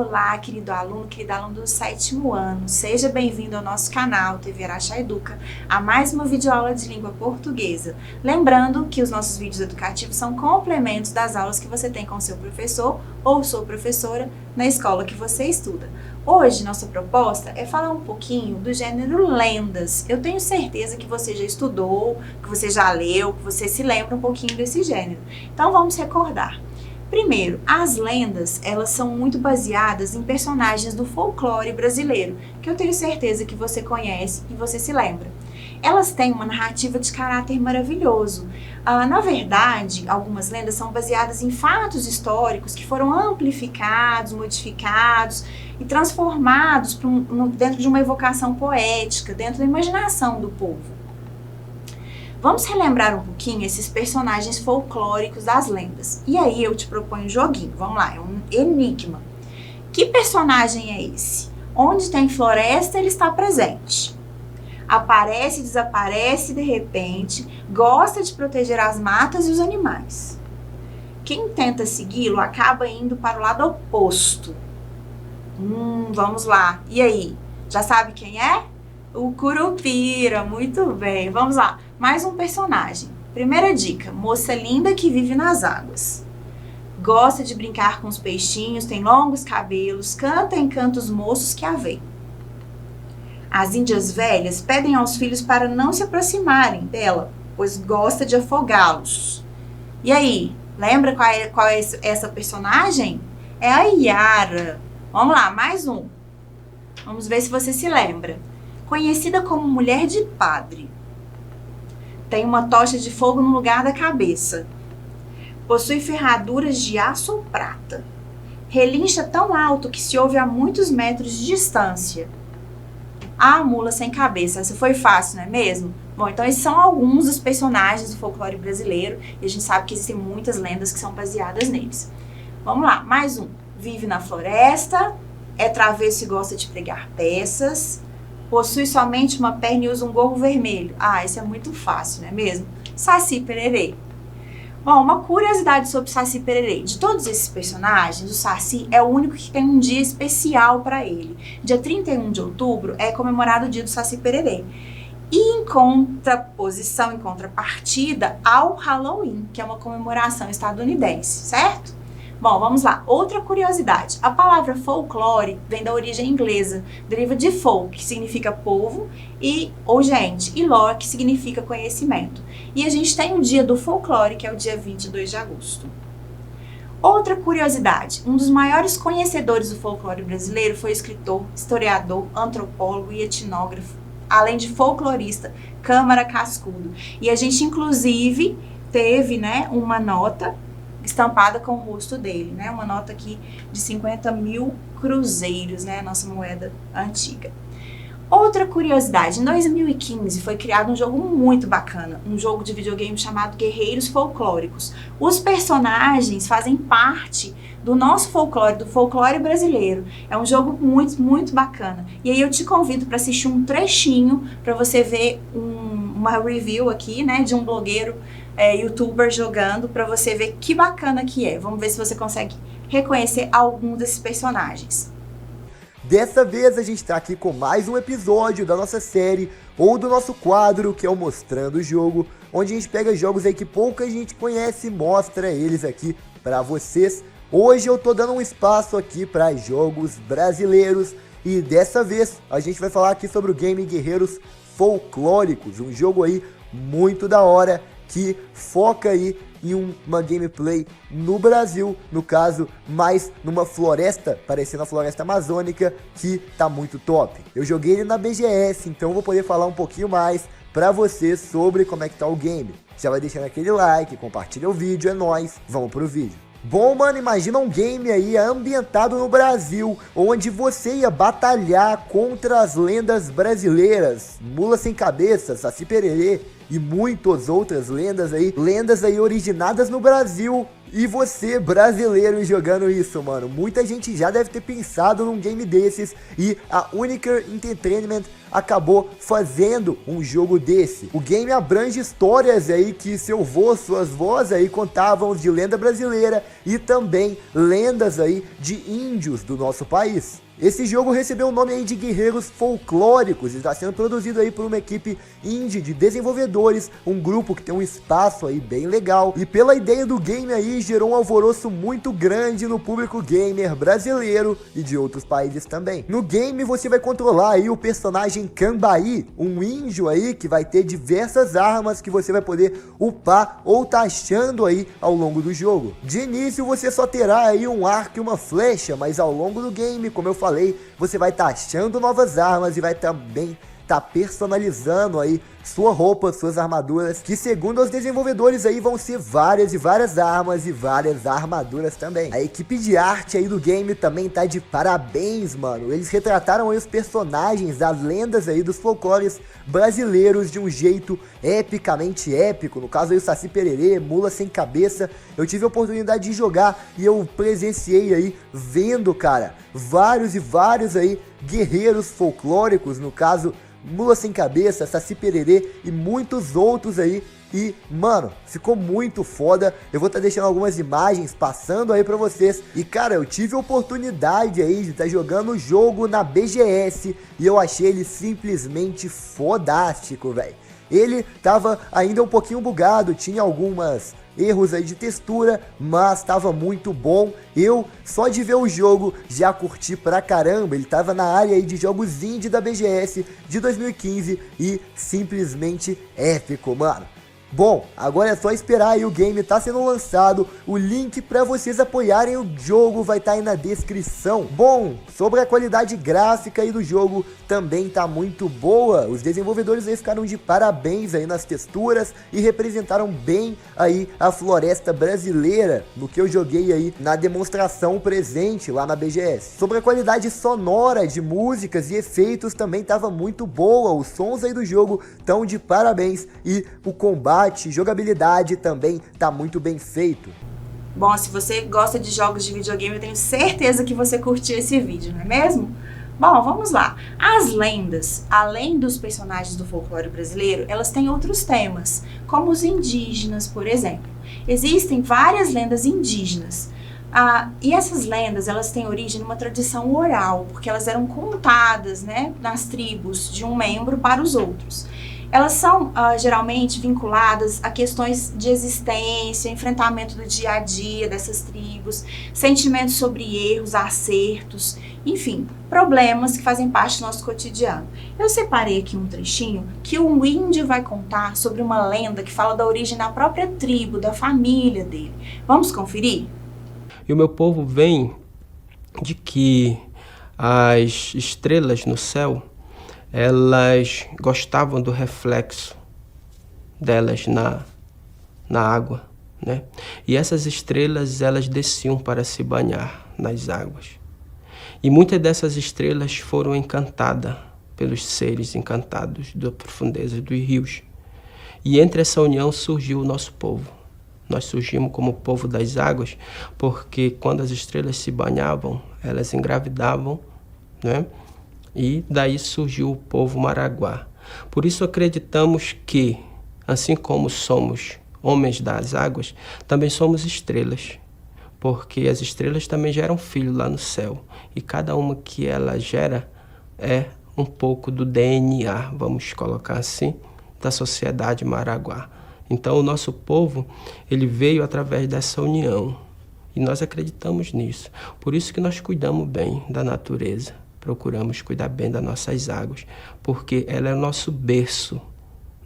Olá, querido aluno, querida aluna do 7º ano. Seja bem-vindo ao nosso canal TV Araxá Educa, a mais uma videoaula de língua portuguesa. Lembrando que os nossos vídeos educativos são complementos das aulas que você tem com seu professor ou sua professora na escola que você estuda. Hoje, nossa proposta é falar um pouquinho do gênero lendas. Eu tenho certeza que você já estudou, que você já leu, que você se lembra um pouquinho desse gênero. Então, vamos recordar. Primeiro, as lendas, elas são muito baseadas em personagens do folclore brasileiro, que eu tenho certeza que você conhece e você se lembra. Elas têm uma narrativa de caráter maravilhoso. Na verdade, algumas lendas são baseadas em fatos históricos que foram amplificados, modificados e transformados dentro de uma evocação poética, dentro da imaginação do povo. Vamos relembrar um pouquinho esses personagens folclóricos das lendas. E aí eu te proponho um joguinho. Vamos lá, é um enigma. Que personagem é esse? Onde tem floresta, ele está presente. Aparece, desaparece de repente, gosta de proteger as matas e os animais. Quem tenta segui-lo acaba indo para o lado oposto. Vamos lá. E aí? Já sabe quem é? O Curupira. Muito bem. Vamos lá. Mais um personagem. Primeira dica, moça linda que vive nas águas. Gosta de brincar com os peixinhos, tem longos cabelos, canta em cantos moços que a veem. As índias velhas pedem aos filhos para não se aproximarem dela, pois gosta de afogá-los. E aí, lembra qual é essa personagem? É a Yara. Vamos lá, mais um. Vamos ver se você se lembra. Conhecida como mulher de padre. Tem uma tocha de fogo no lugar da cabeça. Possui ferraduras de aço ou prata. Relincha tão alto que se ouve a muitos metros de distância. A mula sem cabeça. Essa foi fácil, não é mesmo? Bom, então esses são alguns dos personagens do folclore brasileiro. E a gente sabe que existem muitas lendas que são baseadas neles. Vamos lá, mais um. Vive na floresta. É travesso e gosta de pregar peças. Possui somente uma perna e usa um gorro vermelho. Esse é muito fácil, não é mesmo? Saci Pererê. Bom, uma curiosidade sobre Saci Pererê. De todos esses personagens, o Saci é o único que tem um dia especial para ele. Dia 31 de outubro é comemorado o dia do Saci Pererê. E em contraposição, em contrapartida, ao Halloween, que é uma comemoração estadunidense, certo? Bom, vamos lá. Outra curiosidade. A palavra folclore vem da origem inglesa. Deriva de folk, que significa povo ou gente, e lore, que significa conhecimento. E a gente tem o dia do folclore, que é o dia 22 de agosto. Outra curiosidade. Um dos maiores conhecedores do folclore brasileiro foi o escritor, historiador, antropólogo e etnógrafo, além de folclorista, Câmara Cascudo. E a gente, inclusive, teve, uma nota estampada com o rosto dele, uma nota aqui de 50 mil cruzeiros, a nossa moeda antiga. Outra curiosidade, em 2015 foi criado um jogo muito bacana, um jogo de videogame chamado Guerreiros Folclóricos. Os personagens fazem parte do nosso folclore, do folclore brasileiro. É um jogo muito, muito bacana. E aí eu te convido para assistir um trechinho, para você ver uma review aqui, de um blogueiro, youtuber jogando, para você ver que bacana que é. Vamos ver se você consegue reconhecer algum desses personagens. Dessa vez a gente está aqui com mais um episódio da nossa série, ou do nosso quadro, que é o Mostrando o Jogo, onde a gente pega jogos aí que pouca gente conhece e mostra eles aqui para vocês. Hoje eu tô dando um espaço aqui para jogos brasileiros, e dessa vez a gente vai falar aqui sobre o game Guerreiros Folclóricos, um jogo aí muito da hora, que foca aí em uma gameplay no Brasil, no caso, mais numa floresta, parecendo a floresta amazônica, que tá muito top. Eu joguei ele na BGS, então vou poder falar um pouquinho mais pra vocês sobre como é que tá o game. Já vai deixando aquele like, compartilha o vídeo, é nóis, vamos pro vídeo. Bom, mano, imagina um game aí ambientado no Brasil, onde você ia batalhar contra as lendas brasileiras, Mula Sem Cabeça, Saci Pererê e muitas outras lendas aí originadas no Brasil E você, brasileiro, jogando isso, mano, muita gente já deve ter pensado num game desses e a Uniker Entertainment acabou fazendo um jogo desse. O game abrange histórias aí que seu vô, suas vós aí contavam de lenda brasileira e também lendas aí de índios do nosso país. Esse jogo recebeu o nome aí de Guerreiros Folclóricos e está sendo produzido aí por uma equipe indie de desenvolvedores, um grupo que tem um espaço aí bem legal. E pela ideia do game aí, gerou um alvoroço muito grande no público gamer brasileiro e de outros países também. No game você vai controlar aí o personagem Cambaí, um índio aí que vai ter diversas armas que você vai poder upar ou tá achando aí ao longo do jogo. De início você só terá aí um arco e uma flecha, mas ao longo do game, como eu falei, você vai estar achando novas armas e vai também estar personalizando aí sua roupa, suas armaduras, que segundo os desenvolvedores aí vão ser várias e várias armas e várias armaduras também. A equipe de arte aí do game também tá de parabéns, mano. Eles retrataram aí os personagens das lendas aí dos folclores brasileiros de um jeito epicamente épico. No caso aí o Saci Pererê, Mula Sem Cabeça. Eu tive a oportunidade de jogar e eu presenciei aí vendo, cara, vários e vários aí guerreiros folclóricos, no caso Mula Sem Cabeça, Saci Pererê e muitos outros aí. E, mano, ficou muito foda. Eu vou estar deixando algumas imagens passando aí pra vocês. E, cara, eu tive a oportunidade aí de estar jogando o jogo na BGS e eu achei ele simplesmente fodástico, velho. Ele tava ainda um pouquinho bugado, tinha algumas erros aí de textura, mas tava muito bom. Eu, só de ver o jogo, já curti pra caramba. Ele tava na área aí de jogos indie da BGS de 2015 e simplesmente épico, mano. Bom, agora é só esperar aí, o game tá sendo lançado, o link pra vocês apoiarem o jogo vai estar aí na descrição. Bom, sobre a qualidade gráfica aí do jogo, também tá muito boa, os desenvolvedores aí ficaram de parabéns aí nas texturas e representaram bem aí a floresta brasileira, no que eu joguei aí na demonstração presente lá na BGS. Sobre a qualidade sonora de músicas e efeitos também tava muito boa, os sons aí do jogo tão de parabéns e o combate, jogabilidade também tá muito bem feito. Bom, se você gosta de jogos de videogame, eu tenho certeza que você curtiu esse vídeo, não é mesmo? Bom, vamos lá. As lendas, além dos personagens do folclore brasileiro, elas têm outros temas, como os indígenas, por exemplo. Existem várias lendas indígenas. E essas lendas, elas têm origem numa tradição oral, porque elas eram contadas, né, nas tribos de um membro para os outros. Elas são geralmente vinculadas a questões de existência, enfrentamento do dia a dia dessas tribos, sentimentos sobre erros, acertos, enfim, problemas que fazem parte do nosso cotidiano. Eu separei aqui um trechinho que um índio vai contar sobre uma lenda que fala da origem da própria tribo, da família dele. Vamos conferir? E o meu povo vem de que as estrelas no céu, elas gostavam do reflexo delas na água, né? E essas estrelas, elas desciam para se banhar nas águas. E muitas dessas estrelas foram encantadas pelos seres encantados da profundeza dos rios. E entre essa união surgiu o nosso povo. Nós surgimos como povo das águas, porque quando as estrelas se banhavam, elas engravidavam, né? E daí surgiu o povo Maraguá. Por isso acreditamos que, assim como somos homens das águas, também somos estrelas. Porque as estrelas também geram filho lá no céu. E cada uma que ela gera é um pouco do DNA, vamos colocar assim, da sociedade Maraguá. Então o nosso povo, ele veio através dessa união. E nós acreditamos nisso. Por isso que nós cuidamos bem da natureza. Procuramos cuidar bem das nossas águas, porque ela é o nosso berço,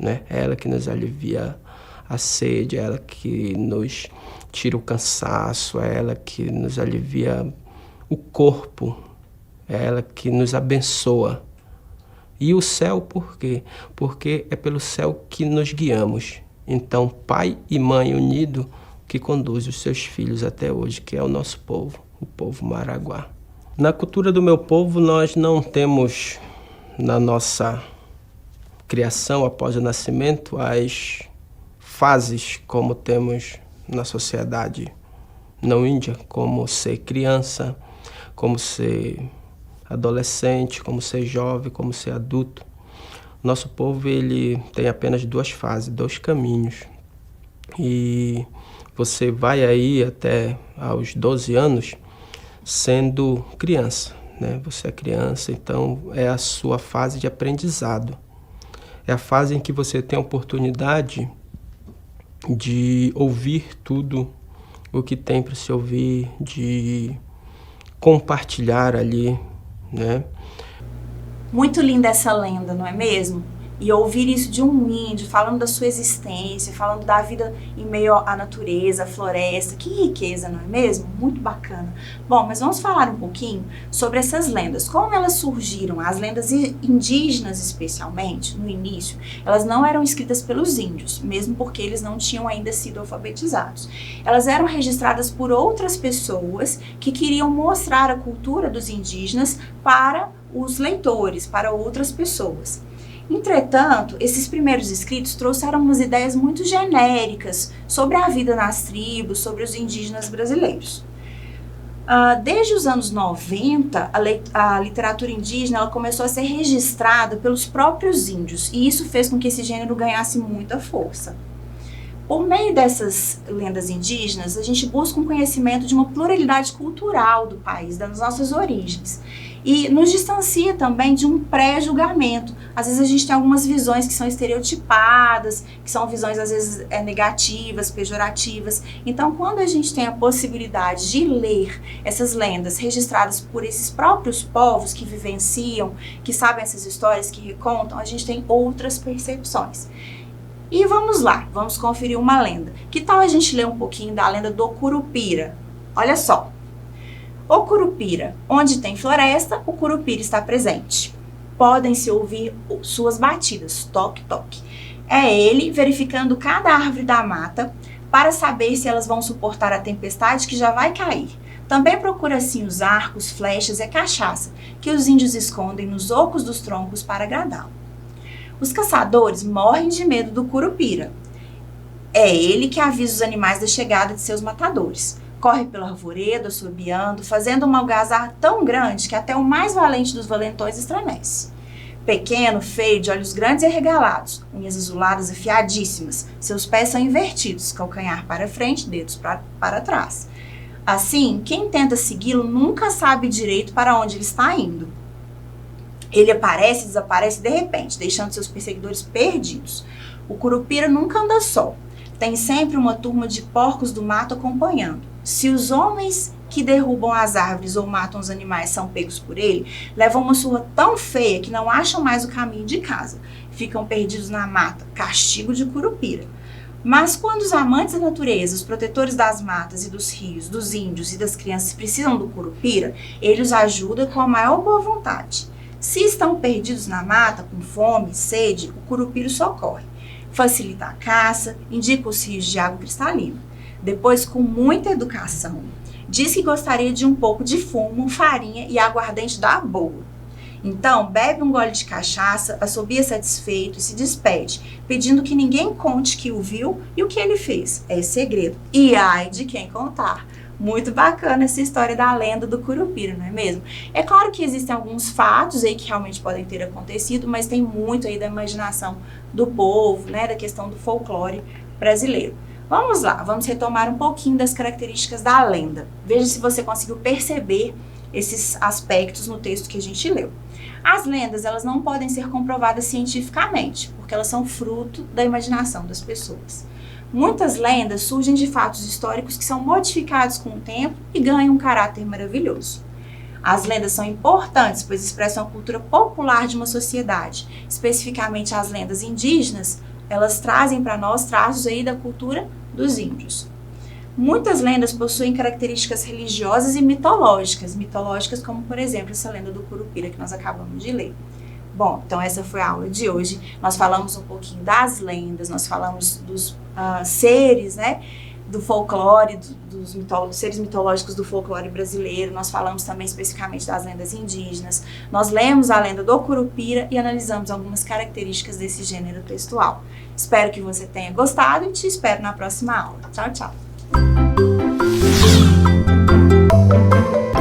né? É ela que nos alivia a sede, é ela que nos tira o cansaço, é ela que nos alivia o corpo, é ela que nos abençoa. E o céu, por quê? Porque é pelo céu que nos guiamos. Então, pai e mãe unido que conduz os seus filhos até hoje, que é o nosso povo, o povo Maraguá. Na cultura do meu povo, nós não temos, na nossa criação após o nascimento, as fases como temos na sociedade não índia, como ser criança, como ser adolescente, como ser jovem, como ser adulto. Nosso povo ele tem apenas 2 fases, 2 caminhos. E você vai aí até aos 12 anos sendo criança, né? Você é criança, então é a sua fase de aprendizado. É a fase em que você tem a oportunidade de ouvir tudo o que tem para se ouvir, de compartilhar ali, né? Muito linda essa lenda, não é mesmo? E ouvir isso de um índio, falando da sua existência, falando da vida em meio à natureza, à floresta, que riqueza, não é mesmo? Muito bacana. Bom, mas vamos falar um pouquinho sobre essas lendas. Como elas surgiram? As lendas indígenas, especialmente, no início, elas não eram escritas pelos índios, mesmo porque eles não tinham ainda sido alfabetizados. Elas eram registradas por outras pessoas que queriam mostrar a cultura dos indígenas para os leitores, para outras pessoas. Entretanto, esses primeiros escritos trouxeram umas ideias muito genéricas sobre a vida nas tribos, sobre os indígenas brasileiros. Desde os anos 90, a literatura indígena ela começou a ser registrada pelos próprios índios, e isso fez com que esse gênero ganhasse muita força. Por meio dessas lendas indígenas, a gente busca um conhecimento de uma pluralidade cultural do país, das nossas origens. E nos distancia também de um pré-julgamento. Às vezes a gente tem algumas visões que são estereotipadas, que são visões às vezes negativas, pejorativas. Então, quando a gente tem a possibilidade de ler essas lendas registradas por esses próprios povos que vivenciam, que sabem essas histórias, que recontam, a gente tem outras percepções. E vamos lá, vamos conferir uma lenda. Que tal a gente ler um pouquinho da lenda do Curupira? Olha só. O Curupira, onde tem floresta, o Curupira está presente. Podem-se ouvir suas batidas, toque, toque. É ele verificando cada árvore da mata para saber se elas vão suportar a tempestade que já vai cair. Também procura assim os arcos, flechas e a cachaça, que os índios escondem nos ocos dos troncos para agradá-lo. Os caçadores morrem de medo do Curupira. É ele que avisa os animais da chegada de seus matadores. Corre pelo arvoredo, assobiando, fazendo uma algazarra tão grande que até o mais valente dos valentões estremece. Pequeno, feio, de olhos grandes e arregalados, unhas azuladas afiadíssimas, seus pés são invertidos, calcanhar para frente, dedos para trás. Assim, quem tenta segui-lo nunca sabe direito para onde ele está indo. Ele aparece e desaparece de repente, deixando seus perseguidores perdidos. O Curupira nunca anda só. Tem sempre uma turma de porcos do mato acompanhando. Se os homens que derrubam as árvores ou matam os animais são pegos por ele, levam uma surra tão feia que não acham mais o caminho de casa. Ficam perdidos na mata, castigo de Curupira. Mas quando os amantes da natureza, os protetores das matas e dos rios, dos índios e das crianças precisam do Curupira, ele os ajuda com a maior boa vontade. Se estão perdidos na mata, com fome e sede, o Curupira socorre. Facilita a caça, indica os rios de água cristalina. Depois, com muita educação, diz que gostaria de um pouco de fumo, farinha e aguardente da boa. Então, bebe um gole de cachaça, assobia satisfeito e se despede, pedindo que ninguém conte que o viu e o que ele fez. É segredo. E ai de quem contar. Muito bacana essa história da lenda do Curupira, não é mesmo? É claro que existem alguns fatos aí que realmente podem ter acontecido, mas tem muito aí da imaginação do povo, né, da questão do folclore brasileiro. Vamos lá, vamos retomar um pouquinho das características da lenda. Veja se você conseguiu perceber esses aspectos no texto que a gente leu. As lendas, elas não podem ser comprovadas cientificamente, porque elas são fruto da imaginação das pessoas. Muitas lendas surgem de fatos históricos que são modificados com o tempo e ganham um caráter maravilhoso. As lendas são importantes, pois expressam a cultura popular de uma sociedade. Especificamente as lendas indígenas, elas trazem para nós traços aí da cultura dos índios. Muitas lendas possuem características religiosas e mitológicas como, por exemplo, essa lenda do Curupira que nós acabamos de ler. Bom, então essa foi a aula de hoje. Nós falamos um pouquinho das lendas, nós falamos dos seres, né, do folclore, dos seres mitológicos do folclore brasileiro. Nós falamos também especificamente das lendas indígenas. Nós lemos a lenda do Curupira e analisamos algumas características desse gênero textual. Espero que você tenha gostado e te espero na próxima aula. Tchau, tchau! Música